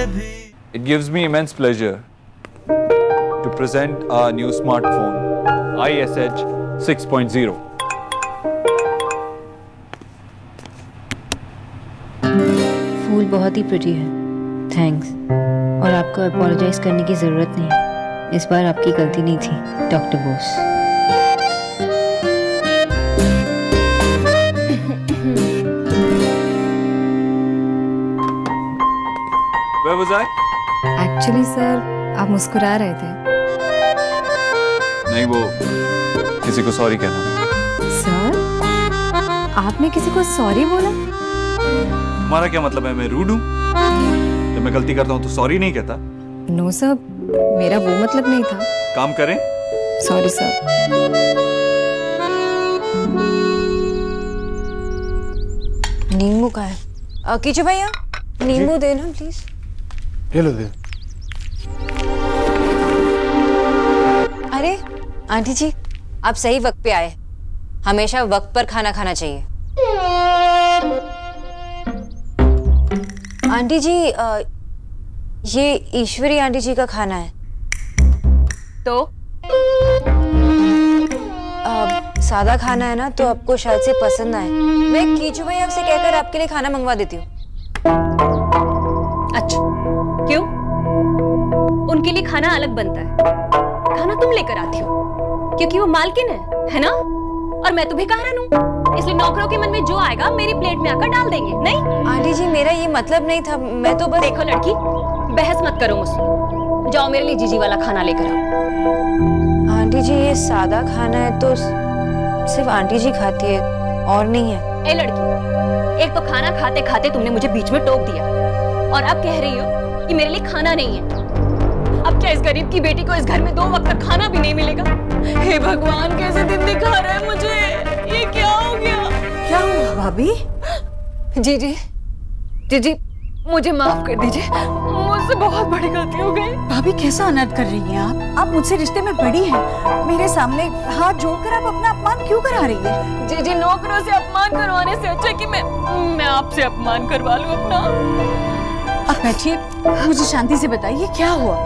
It gives me immense pleasure to present our new smartphone, ISH 6.0. फूल बहुत ही pretty है, thanks. और आपको apologise करने की ज़रूरत नहीं है, इस बार आपकी गलती नहीं थी, doctor Bose. Where was I? Actually sir आप मुस्कुरा रहे थे। नहीं, वो किसी को सॉरी कहना। सर आपने किसी को सॉरी बोला? तुम्हारा क्या मतलब है, मैं रूड हूँ? जब मैं गलती करता हूँ तो सॉरी नहीं कहता। नो सर, मेरा वो मतलब नहीं था। काम करें। Sorry sir. नींबू का है कीचू भैया, नींबू देना प्लीज। ये लो दे। अरे आंटी जी, आप सही वक्त पे आए। हमेशा वक्त पर खाना खाना चाहिए। आंटी जी, ये ईश्वरी आंटी जी का खाना है। तो सादा खाना है ना, तो आपको शायद से पसंद आए। मैं कीचू भैया से कहकर आपके लिए खाना मंगवा देती हूँ। अच्छा, क्यों? उनके लिए खाना अलग बनता है। खाना तुम लेकर आती हो क्योंकि वो मालकिन है ना? और मैं तो भिखारन हूँ, इसलिए नौकरों के मन में जो आएगा मेरी प्लेट में आकर डाल देंगे। नहीं आंटी जी, मेरा ये मतलब नहीं था, मैं तो बस। देखो लड़की, बहस मत करो मुझसे। जाओ मेरे लिए जीजी वाला खाना लेकर आओ। आंटी जी, ये सादा खाना है तो सिर्फ आंटी जी खाती है और नहीं है। ए लड़की, एक तो खाना खाते खाते तुमने मुझे बीच में टोक दिया और अब कह रही हो कि मेरे लिए खाना नहीं है। अब क्या इस गरीब की बेटी को इस घर में 2 वक्त का खाना भी नहीं मिलेगा? हे भगवान, कैसे दिन दिखा रहा है मुझे। ये क्या हो गया? क्या हुआ भाभी? जी, मुझे माफ कर दीजिए, मुझसे बहुत बड़ी गलती हो गई। भाभी कैसा अनर्थ कर रही हैं आप मुझसे रिश्ते में बड़ी हैं। मेरे सामने हाथ जोड़कर आप अपना अपमान क्यों करा रही हैं? जी, नौकरों से अपमान करवाने से अच्छा कि मैं आपसे अपमान करवा लूं अपना। आप बैठिए, मुझे शांति से बताइए क्या हुआ।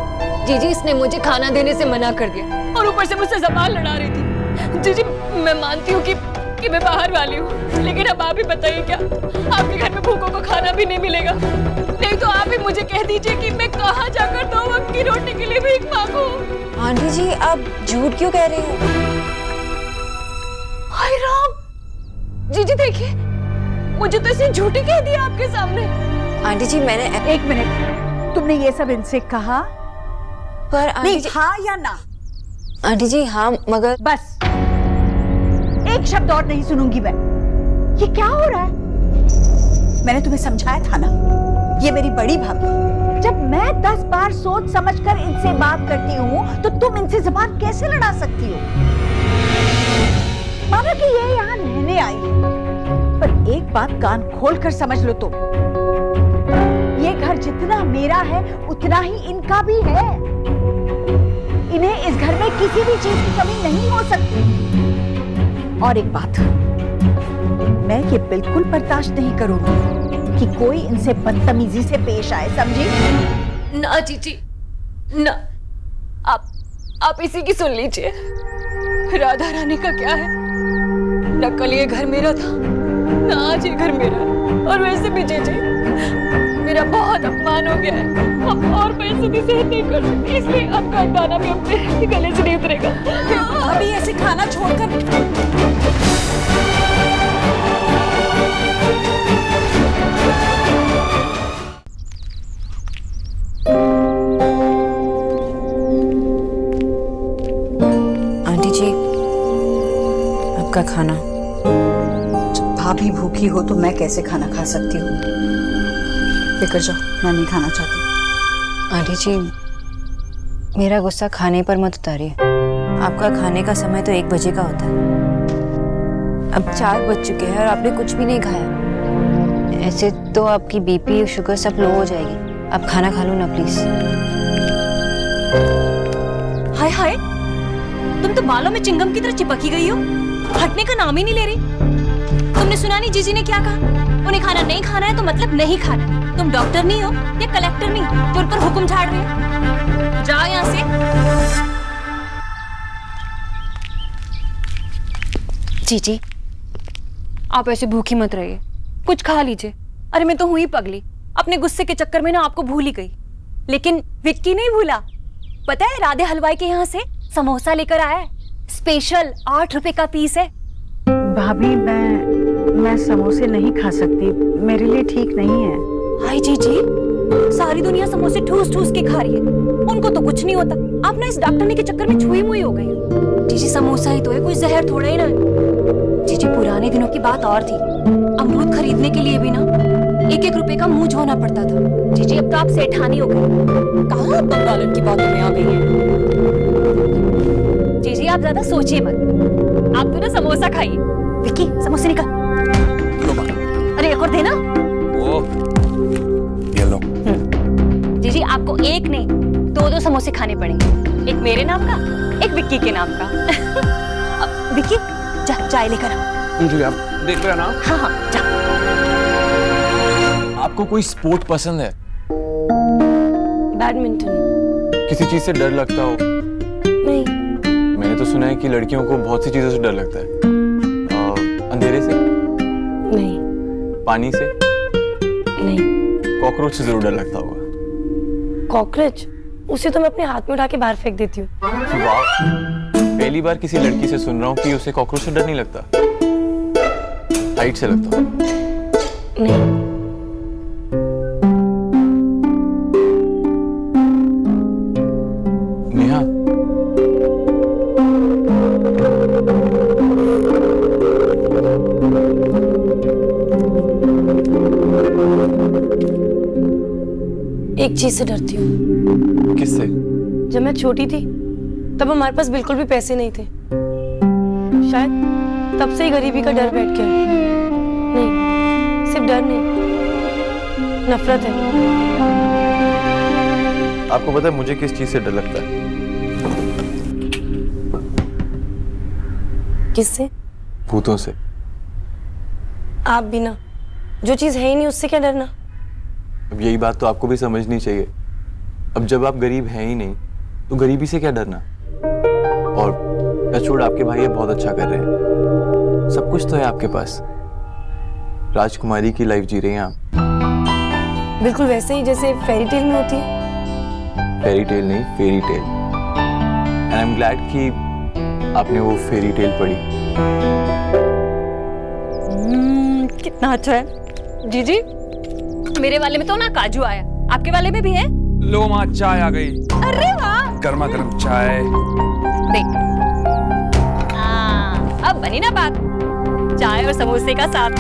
जी, इसने मुझे खाना देने से मना कर दिया और ऊपर से मुझसे ज़बान लड़ा रही थी। जी, मैं मानती हूँ कि मैं बाहर वाली हूँ, लेकिन अब आप ही बताइए, क्या आपके घर में भूखों को खाना भी नहीं मिलेगा? नहीं तो आप ही मुझे कह दीजिए कि मैं कहाँ जाकर 2 वक्त की रोटी के लिए भीख मांगूं। आंटी जी, आप झूठ क्यों कह रही हो? हाय राम! जी देखिए, मुझे तो इसे झूठी कह दिया आपके सामने। आंटी जी, मैंने 1 मिनट, तुमने ये सब इनसे कहा? पर आंटी नहीं, जी, हाँ या ना? आंटी जी हाँ, मगर बस एक शब्द और नहीं सुनूंगी मैं। ये क्या हो रहा है? मैंने तुम्हें समझाया था ना, ये मेरी बड़ी भाभी। जब मैं 10 बार सोच समझकर इनसे बात करती हूँ तो तुम इनसे जुबान कैसे लड़ा सकती हो? मानो कि ये यहाँ रहने आई है। पर एक बात कान खोलकर समझ लो तुम, ये घर जितना मेरा है उतना ही इनका भी है। इन्हें इस घर में किसी भी चीज की कमी नहीं हो सकती। और एक बात, मैं ये बिल्कुल बर्दाश्त नहीं करूंगी कि कोई इनसे बदतमीजी से पेश आए, समझी? ना जीजी ना, आप इसी की सुन लीजिए। राधा रानी का क्या है, न कल ये घर मेरा था, न आज ये घर मेरा है। और वैसे भी जीजी, मेरा बहुत अपमान हो गया है। अब और पैसे भी सहन नहीं कर सकती, इसलिए आपका दाना भी अपने गले से नहीं उतरेगा। अभी ऐसे खाना छोड़कर आंटी जी, आपका खाना। भाभी भूखी हो तो मैं कैसे खाना खा सकती हूँ? लेकर जाओ, मैं नहीं खाना चाहती। आंटी जी, मेरा गुस्सा खाने पर मत उतारिए। आपका खाने का समय तो 1 बजे का होता है। अब 4 बज चुके हैं और आपने कुछ भी नहीं खाया। ऐसे तो आपकी बीपी शुगर सब लो हो जाएगी। आप खाना खा लो ना प्लीज। हाय, तुम तो बालों में चिंगम की तरह चिपकी गई हो, हटने का नाम ही नहीं ले रही। तुमने सुना नहीं जीजी ने क्या कहा? उन्हें खाना नहीं खाना है तो मतलब नहीं खाना है। तुम डॉक्टर नहीं हो या कलेक्टर नहीं जो उन पर हुक्म झाड़ रहे हो। जाओ यहाँ से। जीजी, आप ऐसे भूखी मत रहिए, कुछ खा लीजिए। अरे मैं तो हुई पगली, अपने गुस्से के चक्कर में ना आपको भूल ही गई। लेकिन विक्की नहीं भूला। पता है, राधे हलवाई के यहाँ से समोसा लेकर आया है, स्पेशल 8 रुपए का पीस है। भाभी मैं समोसे नहीं खा सकती, मेरे लिए ठीक नहीं है। हाय जीजी, सारी दुनिया समोसे ठूस ठूस के खा रही है, उनको तो कुछ नहीं होता। आप ना इस डॉक्टरनी के चक्कर में छुई मुई हो गई। जीजी समोसा ही तो है, कोई जहर थोड़ा ही ना है। जीजी पुराने दिनों की बात और थी, अमरूद खरीदने के लिए भी ना 1-1 रुपए का मुंह धोना पड़ता था। जीजी अब तो आप सेठानी हो गई, कहाँ बंगालन की बातों में आ गई है। जीजी आप ज्यादा सोचिए मत, आप तो ना समोसा खाइए। विक्की समोसे निकाल। अरे एक और देना। ये लो। जीजी आपको एक नहीं 2-2 समोसे खाने पड़ेंगे, एक मेरे नाम का, एक विक्की के नाम का। अब विक्की जा चाय लेकर आ। जी आप देख रहे हैं ना। हाँ हाँ जा। आपको कोई स्पोर्ट पसंद है? बैडमिंटन। किसी चीज से डर लगता हो? नहीं। मैंने तो सुना है कि लड़कियों को बहुत सी चीजों से डर लगता है। अंधेरे से? नहीं। पानी से? नहीं। कॉकरोच से जरूर डर लगता होगा। कॉकरोच? उसे तो मैं अपने हाथ में उठा के बाहर फेंक देती हूँ। वाह, पहली बार किसी लड़की से सुन रहा हूँ कि उसे कॉकरोच से डर नहीं लगता। हाइट से लगता हो? नहीं। नेहा, एक चीज से डरती हूँ। किससे? जब मैं छोटी थी तब हमारे पास बिल्कुल भी पैसे नहीं थे, शायद तब से ही गरीबी का डर बैठ गया है। नहीं, सिर्फ डर नहीं, नफरत है। आपको पता है मुझे किस चीज से डर लगता है? किससे? भूतों से। आप भी ना, जो चीज है ही नहीं उससे क्या डरना। अब यही बात तो आपको भी समझनी चाहिए। अब जब आप गरीब हैं ही नहीं तो गरीबी से क्या डरना। और टचवुड आपके भाई ये बहुत अच्छा कर रहे हैं, सब कुछ तो है आपके पास। राजकुमारी की लाइफ जी रहे हैं आप। बिल्कुल वैसे ही जैसे फेरी टेल में होती है। फेरी टेल नहीं, fairy tale. And I am glad कि आपने वो फेरी टेल पढ़ी। कितना अच्छा है। जीजी मेरे वाले में तो ना काजू आया, आपके वाले में भी है? लो माँ, चाय आ गई। अरे वाह, गर्मा गर्म चाय। देख अब बनी ना बात, चाय और समोसे का साथ।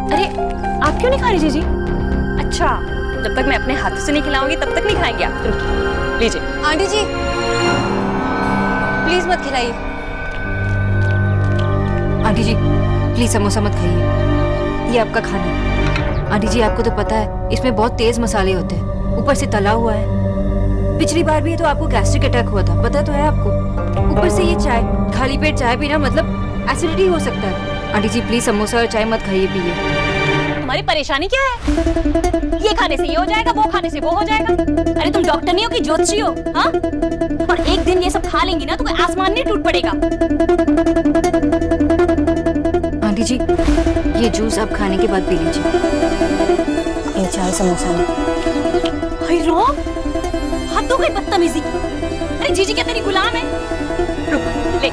अरे आप क्यों नहीं खा रही जीजी? अच्छा, जब तक मैं अपने हाथों से नहीं खिलाऊंगी तब तक नहीं खाएंगे आप। रुकिए, लीजिए। आंटी जी प्लीज मत खिलाइए। आंटी जी प्लीज समोसा मत खाइए, ये आपका खाना है। आंटी जी आपको तो पता है इसमें बहुत तेज मसाले होते हैं, ऊपर से तला हुआ है। पिछली बार भी तो आपको गैस्ट्रिक अटैक हुआ था, पता तो है आपको। ऊपर से ये चाय, खाली पेट चाय पीना मतलब एसिडिटी हो सकता है। आंटी जी प्लीज समोसा और चाय मत खाइए, पिए। तुम्हारी परेशानी क्या है? ये खाने से ये हो जाएगा, वो खाने से वो हो जाएगा। अरे तुम डॉक्टर नहीं हो कि ज्योतिषी हो? हाँ, और एक दिन ये सब खा लेंगी ना तो कोई आसमान नहीं टूट पड़ेगा। आंटी जी ये जूस आप खाने के बाद पी लीजिए, ये चाय समोसा नहीं। हाय राम, हद हो गई बदतमीजी की। अरे जीजी क्या तेरी गुलाम है? रुक, ले,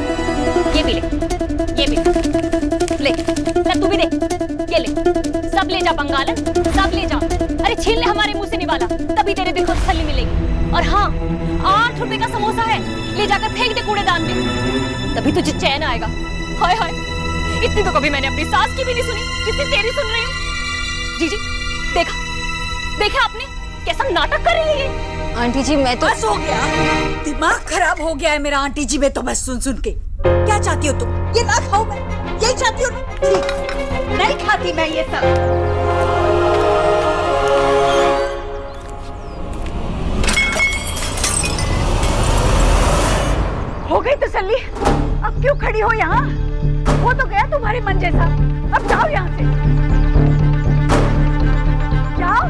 ये भी ले, ये भी ले, ले तू भी ले, ये ले, सब ले जा बंगालन, सब ले जा। अरे छीन ले हमारे मुंह से निवाला, तभी तेरे दिल को तसल्ली मिलेगी। और हाँ, 8 रुपए का समोसा है, ले जाकर फेंक दे कूड़ेदान में, तभी तुझे चैन आएगा। हाय हाय, इतनी तो कभी मैंने अपनी सास की भी नहीं सुनी जितनी तेरी सुन रही हूँ। जीजी देखा, देखा आपने कैसा नाटक कर रही है? आंटी जी मैं तो बस हो गया, दिमाग खराब हो गया है मेरा आंटी जी में तो बस सुन सुन के। क्या चाहती हो तुम? ये ना खाऊं मैं, यही चाहती हो? ठीक, नहीं खाती मैं ये सब। हो गई तसल्ली? अब क्यों खड़ी हो यहाँ? हो तो गया तुम्हारे मन भगवान जैसा। अब जाओ यहाँ से, जाओ।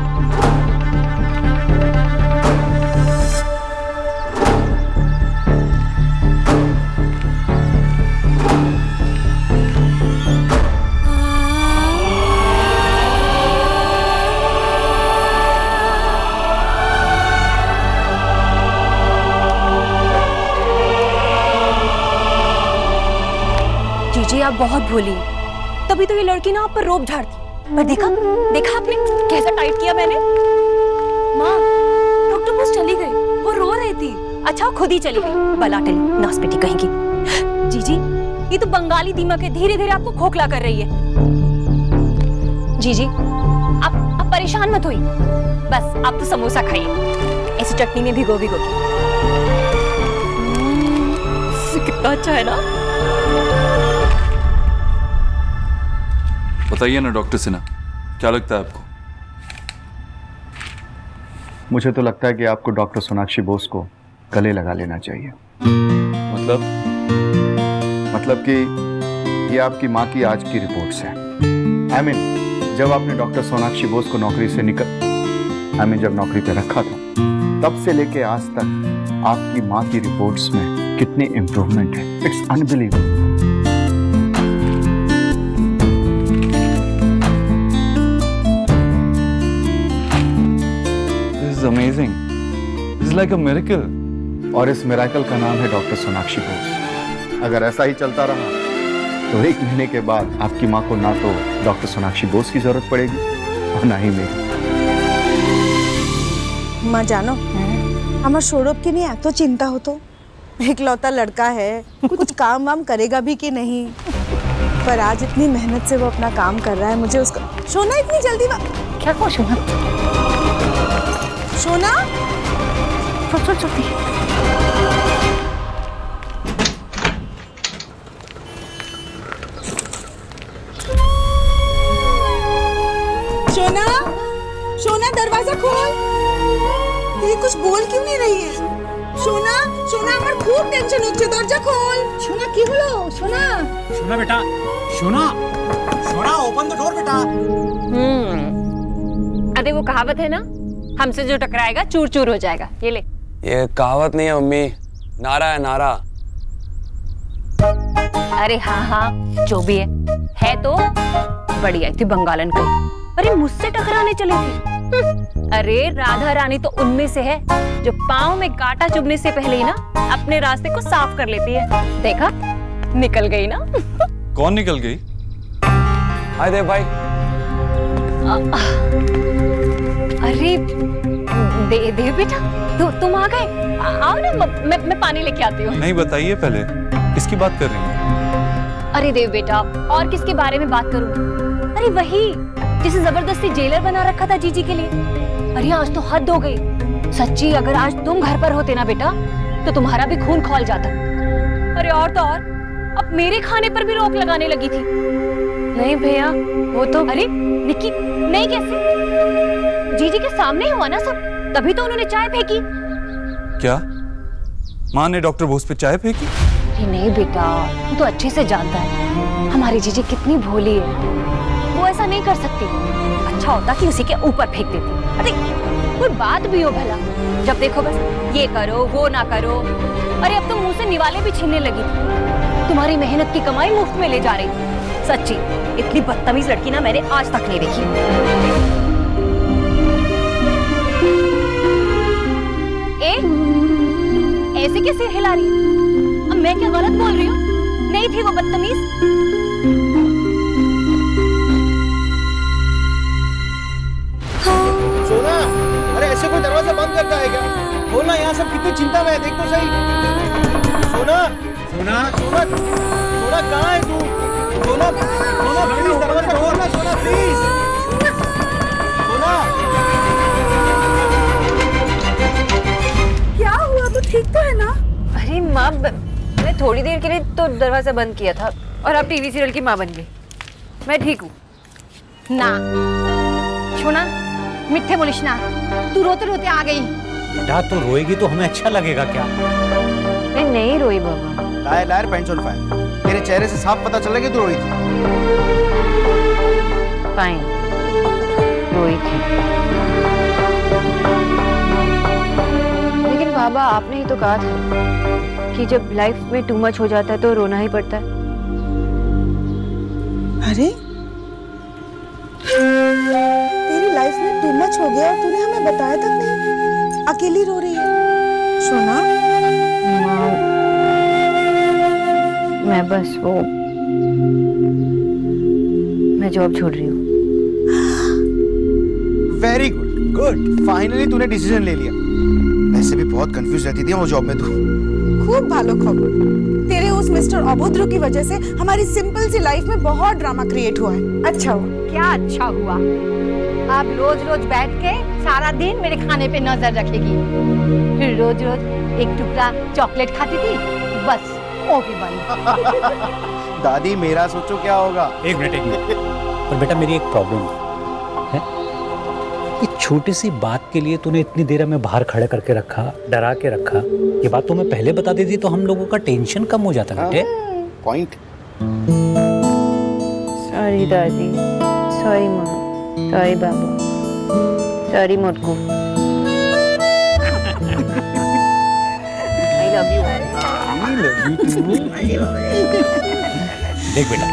जीजी आप बहुत भोली हैं। तभी तो ये लड़की ना आप पर रोब झाड़ती। पर देखा देखा आपने कैसा टाइट किया मैंने। माँ डॉक्टर बस चली गई, वो रो रही थी। अच्छा वो खुद ही चली गई, बलाटली नासपेटी कहेंगी। जीजी ये तो बंगाली दीमक है, धीरे धीरे आपको खोखला कर रही है। जीजी आप परेशान मत होइए, बस आप तो समोसा खाइए ऐसी चटनी में भिगो भिगो के। कितना अच्छा है ना। बताइए ना डॉक्टर सिन्हा, क्या लगता है आपको? मुझे तो लगता है कि आपको डॉक्टर सोनाक्षी बोस को गले लगा लेना चाहिए। मतलब कि ये आपकी माँ की आज की रिपोर्ट्स हैं। जब आपने डॉक्टर सोनाक्षी बोस को नौकरी से जब नौकरी पे रखा था, तब से लेके आज तक आपकी माँ की रिपोर्ट्स में कितनी इम्प्रूवमेंट है। It's unbelievable. Amazing. This is like a miracle. और इस मिरेकल का नाम है डॉक्टर सोनाक्षी बोस। अगर ऐसा ही चलता रहा तो 1 महीने के बाद आपकी माँ को ना तो डॉक्टर सोनाक्षी बोस की जरूरत पड़ेगी और ना ही मेरी। माँ जानो, हमार सौरभ की नहीं तो चिंता हो तो इकलौता लड़का है, कुछ काम वाम करेगा भी कि नहीं। पर आज इतनी मेहनत से वो अपना काम कर रहा है, मुझे उसका सोना इतनी जल्दी क्या खुश हूँ सोना छोड़ छोटी। सोना, सोना दरवाजा खोल। ये कुछ बोल क्यों नहीं रही है? सोना, सोना আমার খুব টেনশন হচ্ছে, দরজা খোল। সোনা কি হলো? সোনা, सोना बेटा, सोना, सोना ओपन द डोर बेटा। अरे वो कहावत है ना, हमसे जो टकराएगा चूर चूर हो जाएगा। ये ले। ये कहावत नहीं है मम्मी, नारा है नारा। अरे हाँ हाँ जो भी है तो बढ़िया थी बंगालन का। अरे मुझसे टकराने चले थे। अरे राधा रानी तो उनमें से है जो पाँव में कांटा चुभने से पहले ही ना अपने रास्ते को साफ कर लेती है। देखा निकल गई ना। कौन निकल गई? हाय देव भाई। अरे देव बेटा तुम आ गए। आओ ना, मैं पानी लेके आती हूँ। नहीं, बताइए पहले किसकी बात कर रही हैं? अरे देव बेटा और किसके बारे में बात करूं? अरे वही जिसे जबरदस्ती जेलर बना रखा था जीजी के लिए। अरे आज तो हद हो गई सच्ची। अगर आज तुम घर पर होते ना बेटा तो तुम्हारा भी खून खौल जाता। अरे और तो और अब मेरे खाने पर भी रोक लगाने लगी थी। नहीं भैया वो तो। अरे निक्की नहीं, कैसे? जीजी के सामने ही हुआ ना सब, तभी तो उन्होंने चाय फेंकी। क्या माँ ने डॉक्टर बोस पे चाय फेंकी? अरे नहीं बेटा, वो तो अच्छे से जानता है हमारी जीजी कितनी भोली है। वो ऐसा नहीं कर सकती। अच्छा होता कि उसी के ऊपर फेंक देती। अरे कोई बात भी हो भला, जब देखो बस ये करो वो ना करो। अरे अब तो मुंह से निवाले भी छीनने लगी थी। तुम्हारी मेहनत की कमाई मुफ्त में ले जा रही थी। सच्ची इतनी बदतमीज लड़की ना मैंने आज तक नहीं देखी। ऐसे कैसे हिला रही? अब मैं क्या गलत बोल रही हूँ? नहीं थी वो बदतमीज? सोना, अरे ऐसे कोई दरवाजा बंद करता है क्या? खोलना, यहाँ सब कितनी चिंता में है, देख तो सही। सोना, सोना, सोना, सोना कहाँ है तू? सोना, सोना प्लीज दरवाजा खोलना, सोना प्लीज। सोना, क्या हुआ? तो ठीक तो है ना? अरे माँ, मैं थोड़ी देर के लिए तो दरवाजा बंद किया था और अब टीवी सीरियल की माँ बन गई। मैं ठीक हूँ ना सोना, मिथ्ये बोलिश ना। तू रोते रोते आ गई। बेटा तो रोएगी तो हमें अच्छा लगेगा क्या? मैं नहीं रोई बाबा। Liar liar pants on fire. मेरे चेहरे से साफ पता चला कि तू रोई थी। फाइन, रोई थी। लेकिन बाबा आपने ही तो कहा था कि जब लाइफ में टू मच हो जाता है तो रोना ही पड़ता है। अरे तेरी लाइफ में टू मच हो गया और तूने हमें बताया तक नहीं, अकेली रो रही है। सोना, मैं बस वो मैं जॉब छोड़ रही हूँ। वेरी गुड, गुड, फाइनली तूने डिसीजन ले लिया। वैसे भी बहुत कंफ्यूज रहती थी वो जॉब में तू। खूब भालो खबर, तेरे उस मिस्टर अभद्र की वजह से हमारी सिंपल सी लाइफ में बहुत ड्रामा क्रिएट हुआ है। अच्छा हुआ। क्या अच्छा हुआ? आप रोज रोज बैठ के सारा दिन मेरे खाने पे नजर रखेगी, फिर रोज रोज एक टुकड़ा चॉकलेट खाती थी, बस वो भी बंद। दादी मेरा सोचो क्या होगा। एक मिनट पर बेटा मेरी एक प्रॉब्लम है कि छोटी सी बात के लिए तूने इतनी देर हमें बाहर खड़े करके रखा, डरा के रखा। ये बात तुम्हें पहले बता देती तो हम लोगों का टेंशन कम हो जाता बेटे। पॉइंट। सॉरी दादी, सॉरी मम्मा, सॉरी बाबा, सॉरी मोटकू। I love you. देख बेटा,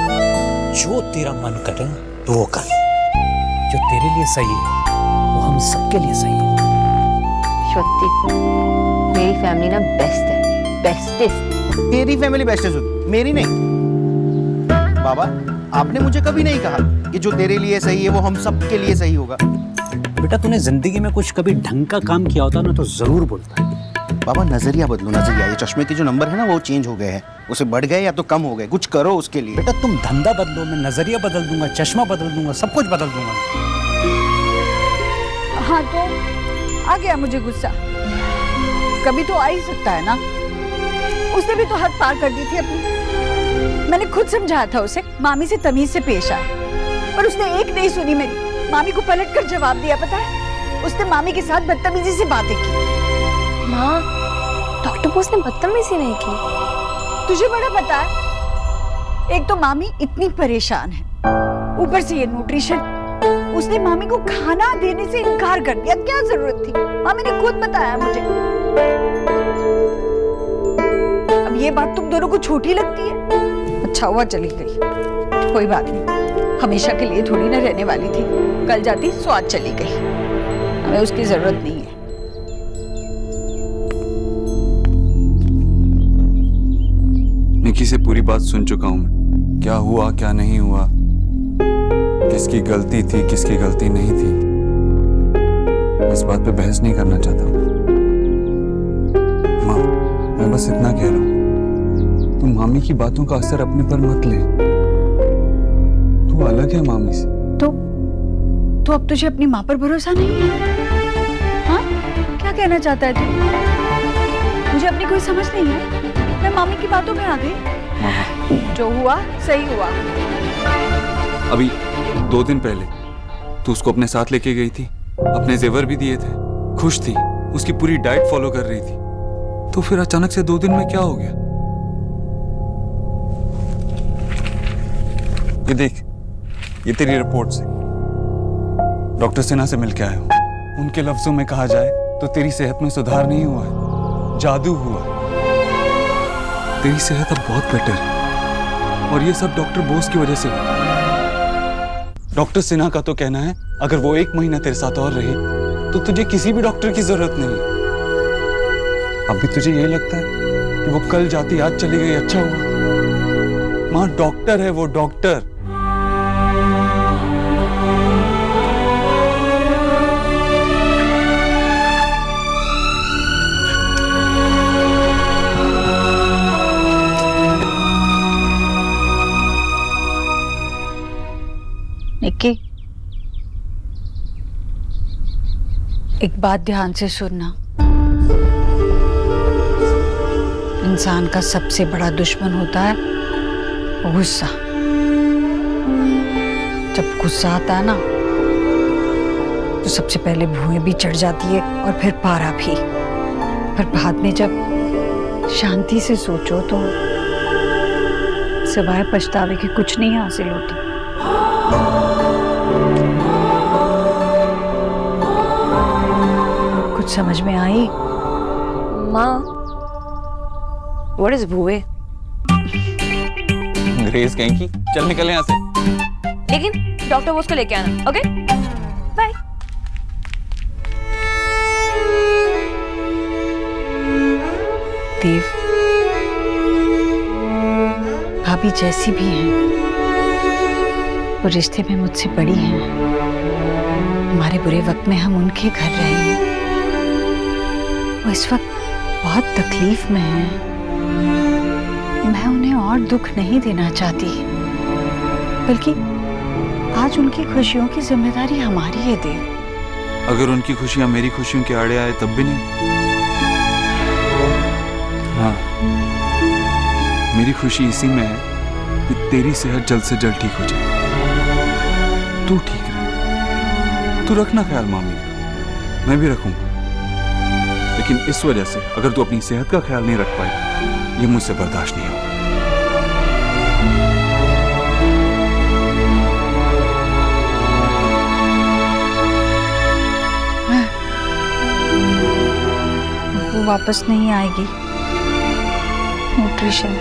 जो तेरा मन करे तो वो कर, जो तेरे लिए सही है वो हम सबके लिए सही है। शक्ति, मेरी फैमिली ना बेस्ट है, बेस्टेस्ट। तेरी फैमिली बेस्ट है, मेरी नहीं। बाबा, आपने मुझे कभी नहीं कहा कि जो तेरे लिए सही है वो हम सबके लिए सही होगा। बेटा तूने जिंदगी में कुछ कभी ढंग का काम किया होता ना तो जरूर बोलता। बाबा नजरिया बदलो, नजरिया। ये चश्मे के जो नंबर है ना वो चेंज हो गए हैं, उसे बढ़ गए या तो कम हो गए, कुछ करो उसके लिए। बेटा तुम धंधा बदलो, मैं नजरिया बदल दूंगा, चश्मा बदल दूंगा, सब कुछ बदल दूंगा। हाँ तो आ गया मुझे गुस्सा, कभी तो आ ही सकता है ना। उसने भी तो हद पार कर दी थी अपनी। मैंने खुद समझाया था उसे मामी से तमीज से पेश आए, पर उसने एक नहीं सुनी मेरी। मामी को पलट कर जवाब दिया। पता है, उसने मामी के साथ बदतमीजी से बातें की। माँ, डॉक्टर बोस ने बदतमीजी नहीं की। तुझे बड़ा पता है, एक तो मामी इतनी परेशान है, ऊपर से ये न्यूट्रिशन। उसने मामी को खाना देने से इनकार कर दिया। क्या जरूरत थी? मामी ने खुद बताया मुझे। अब ये बात तुम दोनों को छोटी लगती है। अच्छा हुआ चली गई, कोई बात नहीं, हमेशा के लिए थोड़ी ना रहने वाली थी। कल जाती सो आज चली गई, हमें उसकी जरूरत नहीं है। निकी से पूरी बात सुन चुका हूं मैं, क्या हुआ क्या नहीं हुआ, किसकी गलती थी किसकी गलती नहीं थी। इस बात पे बहस नहीं करना चाहता हूं। माँ, मैं बस इतना कह रहा हूं, तुम मामी की बातों का असर अपने पर मत ले। तू अलग है मामी से। तो अब तुझे अपनी माँ पर भरोसा नहीं है? हाँ, क्या कहना चाहता है तू? मुझे अपनी कोई समझ नहीं है, मैं मामी की बातों में आ गई। जो हुआ सही हुआ। अभी 2 दिन पहले तू उसको अपने साथ लेके गई थी, अपने जेवर भी दिए थे, खुश थी, उसकी पूरी डाइट फॉलो कर रही थी। तो फिर अचानक से 2 दिन में क्या हो गया? ये देख, ये तेरी रिपोर्ट से डॉक्टर सिन्हा से मिलके आया हूं। उनके लफ्जों में कहा जाए तो तेरी सेहत में सुधार नहीं हुआ है, जादू हुआ है। तेरी सेहत अब बहुत बेटर है और ये सब डॉक्टर बोस की वजह से। डॉक्टर सिन्हा का तो कहना है अगर वो 1 महीना तेरे साथ और रहे तो तुझे किसी भी डॉक्टर की जरूरत नहीं। अब भी तुझे ये लगता है कि वो कल जाती आज चली गई अच्छा हुआ? माँ डॉक्टर है वो, डॉक्टर। निक्की, एक बात ध्यान से सुनना। इंसान का सबसे बड़ा दुश्मन होता है गुस्सा। जब गुस्सा आता है ना तो सबसे पहले भुएं भी चढ़ जाती है और फिर पारा भी। पर बाद में जब शांति से सोचो तो सिवाय पछतावे के कुछ नहीं हासिल होता। कुछ समझ में आई? माँ, व्हाट इज भूवे? ग्रेस कहीं की, चल निकल यहाँ से। लेकिन डॉक्टर बोस को लेके आना, ओके? बाय। देव, भाभी जैसी भी हैं, वो रिश्ते में मुझसे बड़ी हैं। हमारे बुरे वक्त में हम उनके घर रहेंगे। वो इस वक्त बहुत तकलीफ में हैं। मैं उन्हें और दुख नहीं देना चाहती, बल्कि आज उनकी खुशियों की जिम्मेदारी हमारी है देव। अगर उनकी खुशियां मेरी खुशियों के आड़े आए तब भी नहीं? हाँ, मेरी खुशी इसी में है कि तेरी सेहत जल्द से जल्द ठीक हो जाए, तू ठीक रहे। तू रखना ख्याल मामी का, मैं भी रखूंगा। लेकिन इस वजह से अगर तू अपनी सेहत का ख्याल नहीं रख पाई, ये मुझसे बर्दाश्त नहीं होगा। वो वापस नहीं आएगी। न्यूट्रिशन